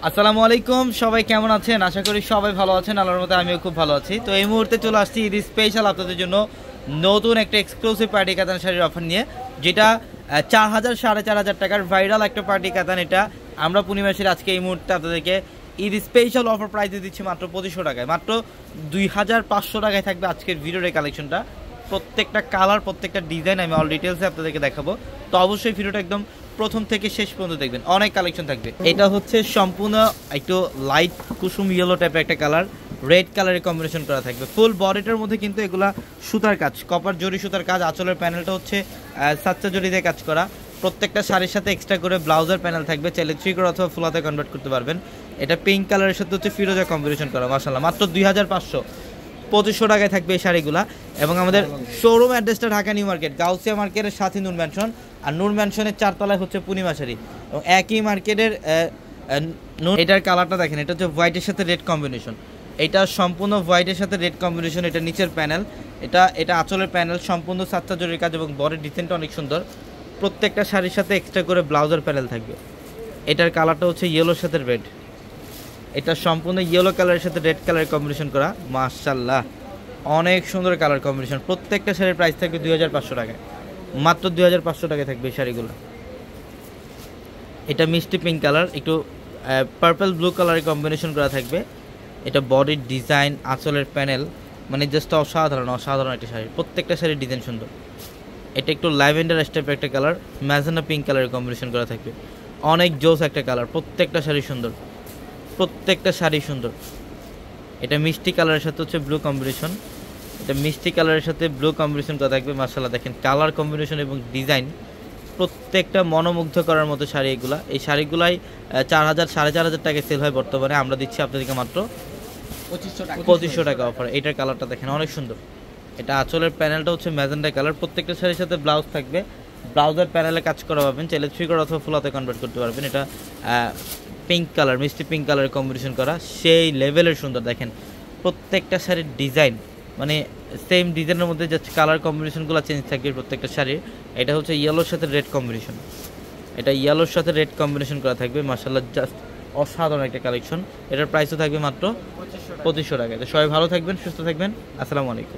আসসালামু আলাইকুম, সবাই কেমন আছেন? আশা করি সবাই ভালো আছেন। আল্লাহর মতে আমিও খুব ভালো আছি। তো এই মুহূর্তে চলে আসছি ঈদ স্পেশাল আপনাদের জন্য নতুন একটা এক্সক্লুসিভ পার্টি কাতান শাড়ির অফার নিয়ে, যেটা 4000 4500 টাকার ভাইরাল একটা পার্টি কাতান। এটা আমরা পূর্ণিমাসের আজকে এই মুহূর্তে আপনাদেরকে ঈদ স্পেশাল অফার প্রাইসে দিচ্ছি মাত্র 2500 টাকায়, মাত্র 2500 টাকায় থাকবে আজকের ভিডিওর এই কালেকশনটা। প্রত্যেকটা কালার, প্রত্যেকটা ডিজাইন আমি অল ডিটেলসে আপনাদেরকে দেখাবো। তো অবশ্যই ভিডিওটা একদম প্রথম থেকে শেষ পর্যন্ত দেখবেন, অনেক কালেকশন থাকবে। এটা হচ্ছে সম্পূর্ণ একটু লাইট কুসুম ইয়েলো টাইপের একটা কালার, রেড কালারের কম্বিনেশন করা থাকবে। ফুল বডিটার মধ্যে কিন্তু এগুলা সুতার কাজ, কপার জরি সুতার কাজ। আঁচলের প্যানেলটা হচ্ছে সাচ্চা জরি দিয়ে কাজ করা। প্রত্যেকটা শাড়ির সাথে এক্সট্রা করে ব্লাউজের প্যানেল থাকবে, চাইলে 3 করে অথবা ফুলাতে কনভার্ট করতে পারবেন। এটা পিঙ্ক কালারের সাথে হচ্ছে ফিরোজা কম্বিনেশন করা। মাশাআল্লাহ, মাত্র 2500 2500 টাকায় থাকবে এই শাড়িগুলা। এবং আমাদের শোরুম অ্যাড্রেসটা ঢাকা নিউ মার্কেট, গাউসিয়া মার্কেটের সাথে নূর ম্যানশন, আর নূর ম্যানশনের 4 তলায় হচ্ছে পূর্ণিমা শাড়ি। এবং একই মার্কেটের এটার কালারটা দেখেন, এটা হচ্ছে হোয়াইটের সাথে রেড কম্বিনেশন। এটা সম্পূর্ণ হোয়াইটের সাথে রেড কম্বিনেশন। এটা নিচের প্যানেল, এটা আঁচলের প্যানেল, সম্পূর্ণ সাতটা জরির কাজ এবং বডির ডিজাইনটা অনেক সুন্দর। প্রত্যেকটা শাড়ির সাথে এক্সট্রা করে ব্লাউজের প্যানেল থাকবে। এটার কালারটা হচ্ছে ইয়েলোর সাথে রেড। এটা সম্পূর্ণ ইয়েলো কালারের সাথে রেড কালারের কম্বিনেশন করা। মাশাআল্লাহ, অনেক সুন্দর কালার কম্বিনেশন। প্রত্যেকটা শাড়ির প্রাইস থাকবে 2500 টাকায়, মাত্র 2500 টাকায় থাকবে এই শাড়িগুলো। এটা মিষ্টি পিঙ্ক কালার, একটু পার্পল ব্লু কালারের কম্বিনেশন করা থাকবে। এটা বডির ডিজাইন, আঁচলের প্যানেল, মানে জাস্ট অসাধারণ অসাধারণ একটা শাড়ি। প্রত্যেকটা শাড়ির ডিজাইন সুন্দর। এটা একটু ল্যাভেন্ডার টাইপের একটা কালার, ম্যাজেন্টা পিঙ্ক কালারের কম্বিনেশন করা থাকবে। অনেক জোস একটা কালার, প্রত্যেকটা শাড়ি সুন্দর, প্রত্যেকটা শাড়ি সুন্দর। এটা মিষ্টি কালারের সাথে হচ্ছে ব্লু কম্বিনেশন, এটা মিষ্টি কালারের সাথে ব্লু কম্বিনেশন করা থাকবে। মাশাআল্লাহ, দেখেন কালার কম্বিনেশন এবং ডিজাইন প্রত্যেকটা মনোমুগ্ধ করার মতো শাড়ি এগুলা। এই শাড়িগুলাই 4000 4500 টাকায় সেল হয় বর্তমানে। আমরা দিচ্ছি আপনাদেরকে মাত্র 2500 টাকা অফার। এটার কালারটা দেখেন, অনেক সুন্দর। এটা আঁচলের প্যানেলটা হচ্ছে ম্যাজেন্টা কালার। প্রত্যেকটা শাড়ির সাথে ব্লাউজ থাকবে, ব্লাউজের প্যানেলে কাজ করা পাবেন, চাইলে 3 করে অথবা ফুলাতে কনভার্ট করতে পারবেন। এটা পিঙ্ক কালার, মিষ্টি পিঙ্ক কালারের কম্বিনেশন করা, সেই লেভেলের সুন্দর। দেখেন প্রত্যেকটা শাড়ির ডিজাইন, মানে সেম ডিজাইনের মধ্যে যে কালার কম্বিনেশনগুলো চেঞ্জ থাকবে প্রত্যেকটা শাড়ির। এটা হচ্ছে ইয়েলোর সাথে রেড কম্বিনেশন, এটা ইয়েলোর সাথে রেড কম্বিনেশন করা থাকবে। মাশাআল্লাহ, জাস্ট অসাধারণ একটা কালেকশন। এটার প্রাইসও থাকবে মাত্র 2500 টাকায়। তো সবাই ভালো থাকবেন, সুস্থ থাকবেন। আসসালামু আলাইকুম।